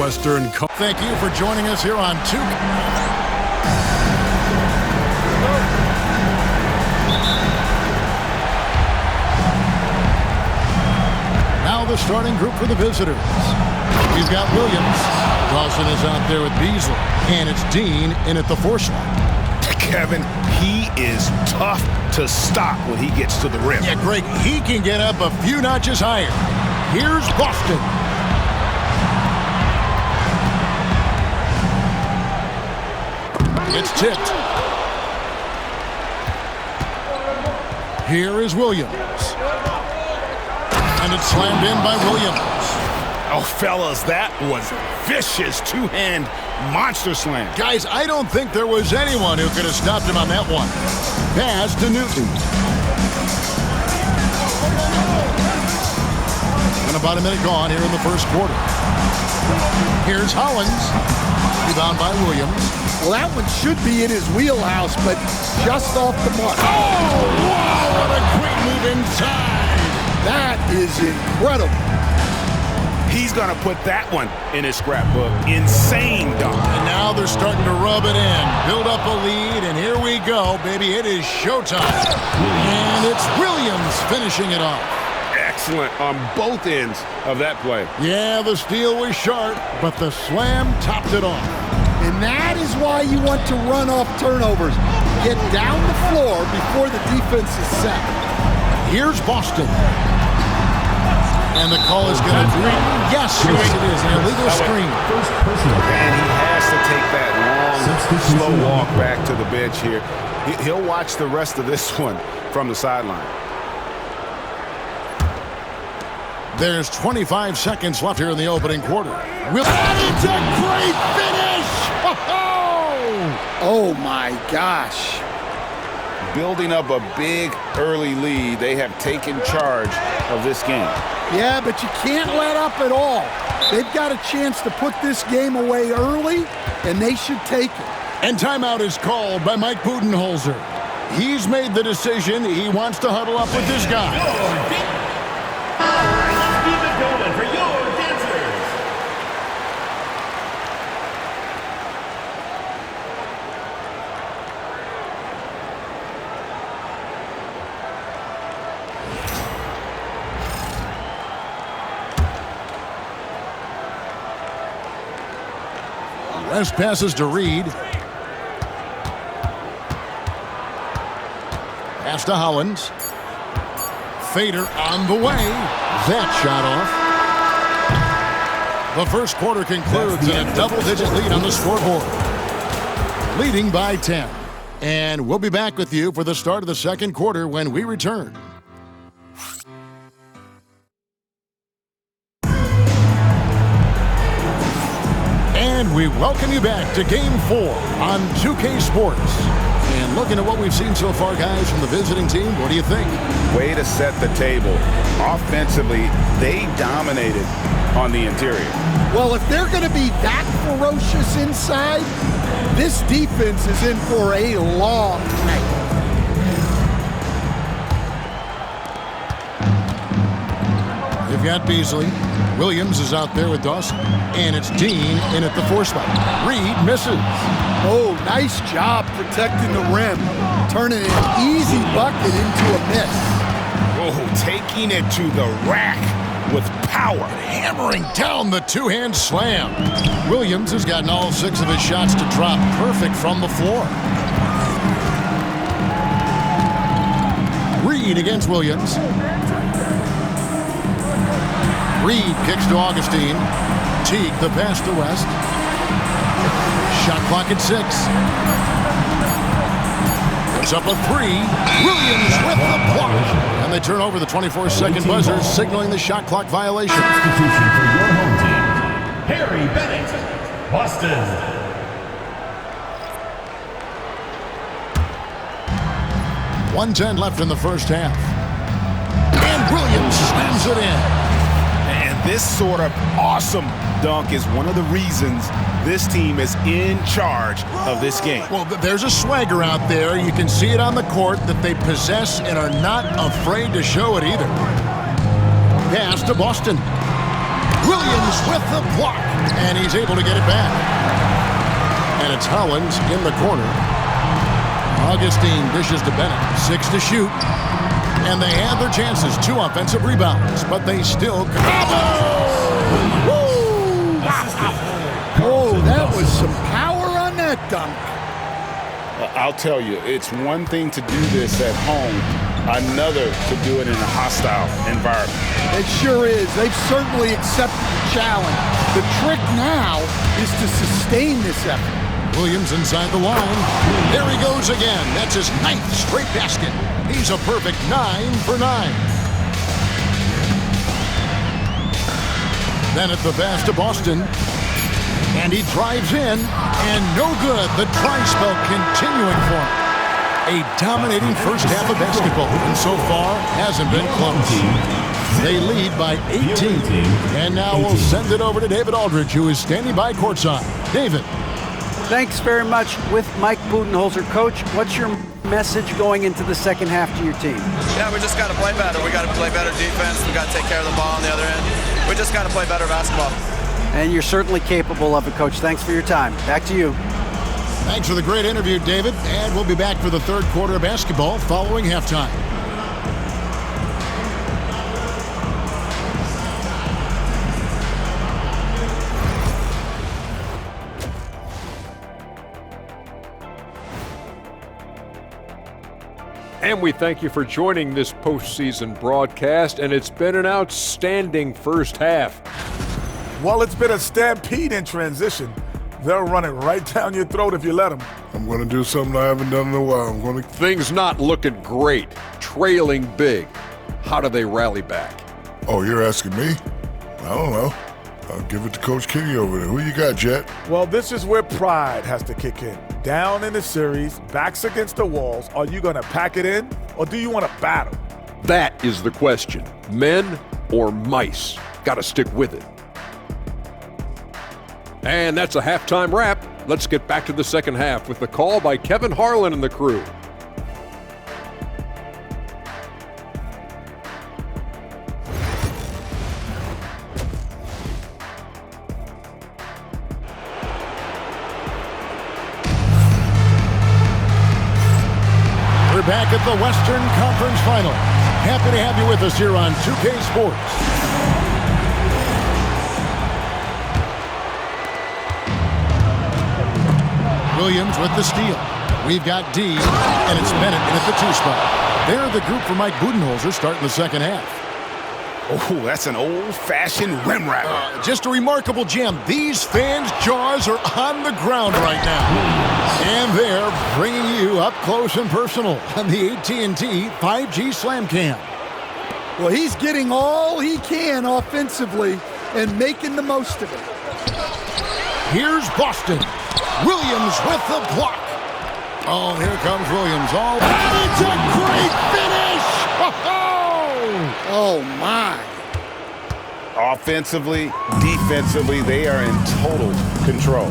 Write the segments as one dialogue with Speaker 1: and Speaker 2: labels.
Speaker 1: Western.
Speaker 2: Thank you for joining us here on 2. Now the starting group for the visitors. We've got Williams. Dawson is out there with Beasley. And it's Dean in at the 4 slot.
Speaker 3: Kevin, he is tough to stop when he gets to the rim.
Speaker 2: Yeah, Greg, he can get up a few notches higher. Here's Boston. It's tipped. Here is Williams. And it's slammed in by Williams.
Speaker 3: Oh, fellas, that was vicious two-hand monster slam.
Speaker 2: Guys, I don't think there was anyone who could have stopped him on that one. Pass to Newton. And about a minute gone here in the first quarter. Here's Hollins. Rebound by Williams.
Speaker 4: Well, that one should be in his wheelhouse, but just off the mark.
Speaker 2: Oh, wow, what a great move inside.
Speaker 4: That is incredible.
Speaker 3: He's going to put that one in his scrapbook. Insane dunk.
Speaker 2: And now they're starting to rub it in. Build up a lead, and here we go, baby. It is showtime. And it's Williams finishing it off.
Speaker 3: Excellent on both ends of that play.
Speaker 2: Yeah, the steal was sharp, but the slam topped it off.
Speaker 4: And that is why you want to run off turnovers. Get down the floor before the defense is set.
Speaker 2: Here's Boston. And the call is going to be, yes, it is, an illegal screen.
Speaker 3: And he has to take that long, slow walk back to the bench here. He'll watch the rest of this one from the sideline.
Speaker 2: There's 25 seconds left here in the opening quarter. And it's a great finish!
Speaker 4: Oh, my gosh.
Speaker 3: Building up a big early lead, they have taken charge of this game.
Speaker 4: Yeah, but you can't let up at all. They've got a chance to put this game away early, and they should take it.
Speaker 2: And timeout is called by Mike Budenholzer. He's made the decision. He wants to huddle up with this guy.
Speaker 5: Let's keep it going for your dancers.
Speaker 2: West passes to Reed. Pass to Hollins. Fader on the way. That shot off. The first quarter concludes in a double-digit lead on the scoreboard. Leading by 10. And we'll be back with you for the start of the second quarter when we return. And we welcome you back to Game 4 on 2K Sports. And looking at what we've seen so far, guys, from the visiting team, what do you think?
Speaker 3: Way to set the table. Offensively, they dominated on the interior.
Speaker 4: Well, if they're going to be that ferocious inside, this defense is in for a long night.
Speaker 2: They've got Beasley. Williams is out there with Dawson. And it's Dean in at the 4 spot. Reed misses.
Speaker 4: Oh, nice job protecting the rim. Turning an easy bucket into a miss.
Speaker 3: Oh, taking it to the rack with power.
Speaker 2: Hammering down the two-hand slam. Williams has gotten all 6 of his shots to drop perfect from the floor. Reed against Williams. Reed kicks to Augustine. Teague the pass to West. Shot clock at 6. Puts up a 3. Williams with the block. And they turn over the 24-second buzzer, signaling the shot clock violation.
Speaker 5: Substitution for your home team, Harry Bennett, Boston.
Speaker 2: 1:10 left in the first half. And Williams slams it in.
Speaker 3: And this sort of awesome dunk is one of the reasons this team is in charge of this game.
Speaker 2: Well, there's a swagger out there. You can see it on the court that they possess and are not afraid to show it either. Pass to Boston. Williams with the block, and he's able to get it back. And it's Hollins in the corner. Augustine dishes to Bennett. 6 to shoot. And they have their chances. 2 offensive rebounds, but they still
Speaker 4: Oh, that was some power on that dunk.
Speaker 3: I'll tell you, it's one thing to do this at home, another to do it in a hostile environment.
Speaker 4: It sure is. They've certainly accepted the challenge. The trick now is to sustain this effort.
Speaker 2: Williams inside the line. There he goes again. That's his 9th straight basket. He's a perfect 9 for 9. Then at the pass to Boston. And he drives in, and no good. The dry spell continuing for him. A dominating first half of basketball, and so far hasn't been close. They lead by 18. And now we'll send it over to David Aldridge, who is standing by courtside. David.
Speaker 1: Thanks very much. With Mike Budenholzer, Coach, what's your message going into the second half to your team?
Speaker 6: Yeah, we just got to play better. We got to play better defense. We got to take care of the ball on the other end. We just got to play better basketball.
Speaker 1: And you're certainly capable of it, Coach. Thanks for your time. Back to you.
Speaker 2: Thanks for the great interview, David. And we'll be back for the third quarter of basketball following halftime.
Speaker 7: And we thank you for joining this postseason broadcast, and it's been an outstanding first half.
Speaker 8: Well, it's been a stampede in transition. They'll run it right down your throat if you let them.
Speaker 9: I'm going to do something I haven't done in a while.
Speaker 7: Things not looking great, trailing big. How do they rally back?
Speaker 9: Oh, you're asking me? I don't know. I'll give it to Coach Kenny over there. Who you got, Jet?
Speaker 8: Well, this is where pride has to kick in. Down in the series, backs against the walls, are you going to pack it in, or do you want to battle?
Speaker 7: That is the question. Men or mice? Got to stick with it. And that's a halftime wrap. Let's get back to the second half with the call by Kevin Harlan and the crew.
Speaker 2: We're back at the Western Conference Final. Happy to have you with us here on 2K Sports. Williams with the steal. We've got D, and it's Bennett in at the 2 spot. They're the group for Mike Budenholzer starting the second half.
Speaker 3: Oh, that's an old-fashioned rim wrapper.
Speaker 2: Just a remarkable gem. These fans' jaws are on the ground right now. And they're bringing you up close and personal on the AT&T 5G Slam Cam.
Speaker 4: Well, he's getting all he can offensively and making the most of it.
Speaker 2: Here's Boston. Williams with the block. Oh, here comes Williams. Oh, and it's a great finish!
Speaker 4: Oh, my.
Speaker 3: Offensively, defensively, they are in total control.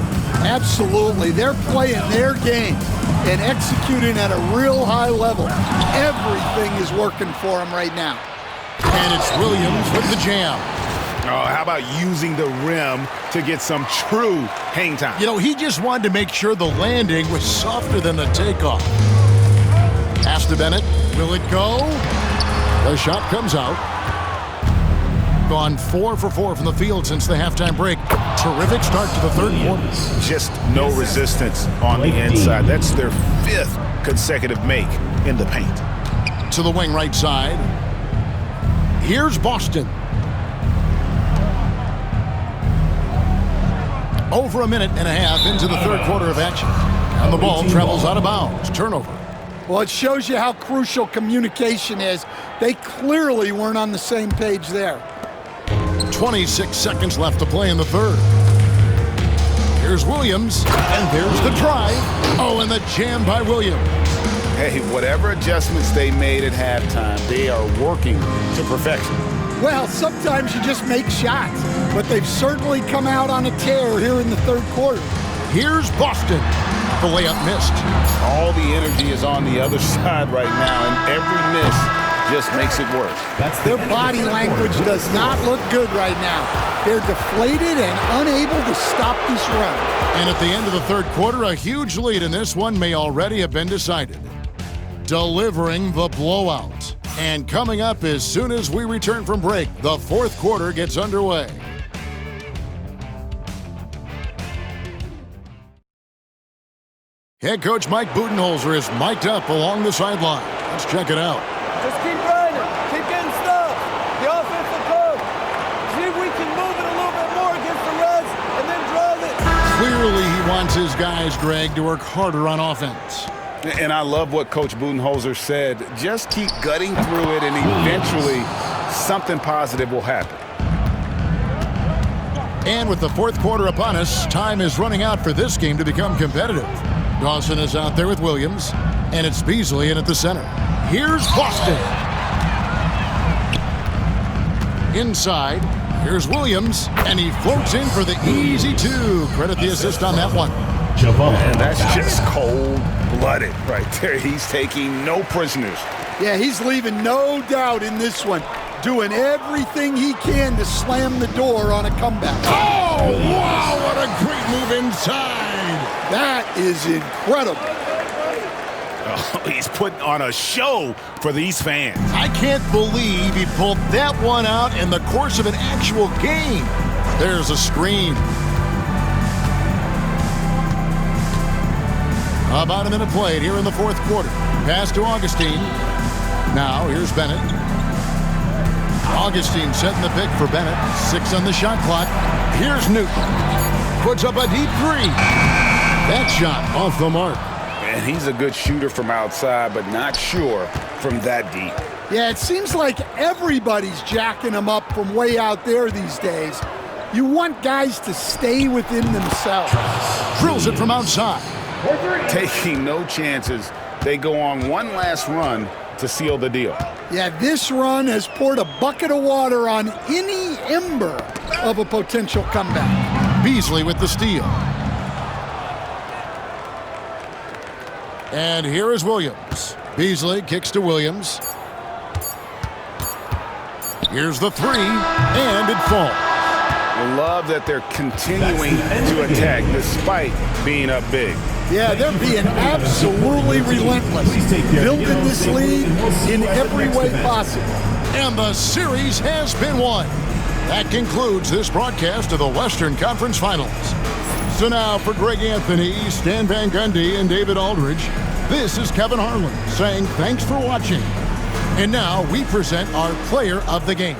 Speaker 4: Absolutely. They're playing their game and executing at a real high level. Everything is working for them right now.
Speaker 2: And it's Williams with the jam.
Speaker 3: Oh, how about using the rim to get some true hang time?
Speaker 2: You know, he just wanted to make sure the landing was softer than the takeoff. Pass to Bennett. Will it go? The shot comes out. Gone 4 for 4 from the field since the halftime break. Terrific start to the third quarter.
Speaker 3: Just no resistance on the inside. That's their 5th consecutive make in the paint.
Speaker 2: To the wing right side. Here's Boston. Over a minute and a half into the third quarter of action. And the ball travels out of bounds. Turnover.
Speaker 4: Well, it shows you how crucial communication is. They clearly weren't on the same page there.
Speaker 2: 26 seconds left to play in the third. Here's Williams, and there's the drive. Oh, and the jam by Williams.
Speaker 3: Hey, whatever adjustments they made at halftime, they are working to perfection.
Speaker 4: Well, sometimes you just make shots, but they've certainly come out on a tear here in the third quarter.
Speaker 2: Here's Boston. The layup missed.
Speaker 3: All the energy is on the other side right now, and every miss just makes it worse.
Speaker 4: Their body language does not look good right now. They're deflated and unable to stop this run.
Speaker 2: And at the end of the third quarter, a huge lead in this one may already have been decided. Delivering the blowout. And coming up as soon as we return from break, the fourth quarter gets underway. Head coach Mike Budenholzer is mic'd up along the sideline. Let's check it out.
Speaker 10: Just keep running. Keep getting stuff. The offensive coach. See if we can move it a little bit more against the rush and then drive it.
Speaker 2: Clearly he wants his guys, Greg, to work harder on offense.
Speaker 3: And I love what Coach Budenholzer said. Just keep gutting through it, and eventually something positive will happen.
Speaker 2: And with the fourth quarter upon us, time is running out for this game to become competitive. Dawson is out there with Williams, and it's Beasley in at the center. Here's Boston. Inside, here's Williams, and he floats in for the easy two. Credit the assist on that one.
Speaker 3: And that's just cold-blooded right there. He's taking no prisoners.
Speaker 4: Yeah, he's leaving no doubt in this one. Doing everything he can to slam the door on a comeback.
Speaker 2: Oh, wow, what a great move inside.
Speaker 4: That is incredible.
Speaker 3: Oh, he's putting on a show for these fans.
Speaker 2: I can't believe he pulled that one out in the course of an actual game. There's a screen. About a minute played here in the fourth quarter. Pass to Augustine. Now here's Bennett. Augustine setting the pick for Bennett. 6 on the shot clock. Here's Newton. Puts up a deep three. That shot off the mark.
Speaker 3: And he's a good shooter from outside, but not sure from that deep.
Speaker 4: Yeah, it seems like everybody's jacking him up from way out there these days. You want guys to stay within themselves.
Speaker 2: Drills it from outside.
Speaker 3: Taking no chances. They go on one last run to seal the deal.
Speaker 4: Yeah, this run has poured a bucket of water on any ember of a potential comeback.
Speaker 2: Beasley with the steal. And here is Williams. Beasley kicks to Williams. Here's the three, and it falls.
Speaker 3: I love that they're continuing to attack despite being up big.
Speaker 4: Yeah, they're being absolutely relentless, building this lead in every way possible.
Speaker 2: And the series has been won. That concludes this broadcast of the Western Conference Finals. So now for Greg Anthony, Stan Van Gundy, and David Aldridge, this is Kevin Harlan saying thanks for watching. And now we present our player of the game.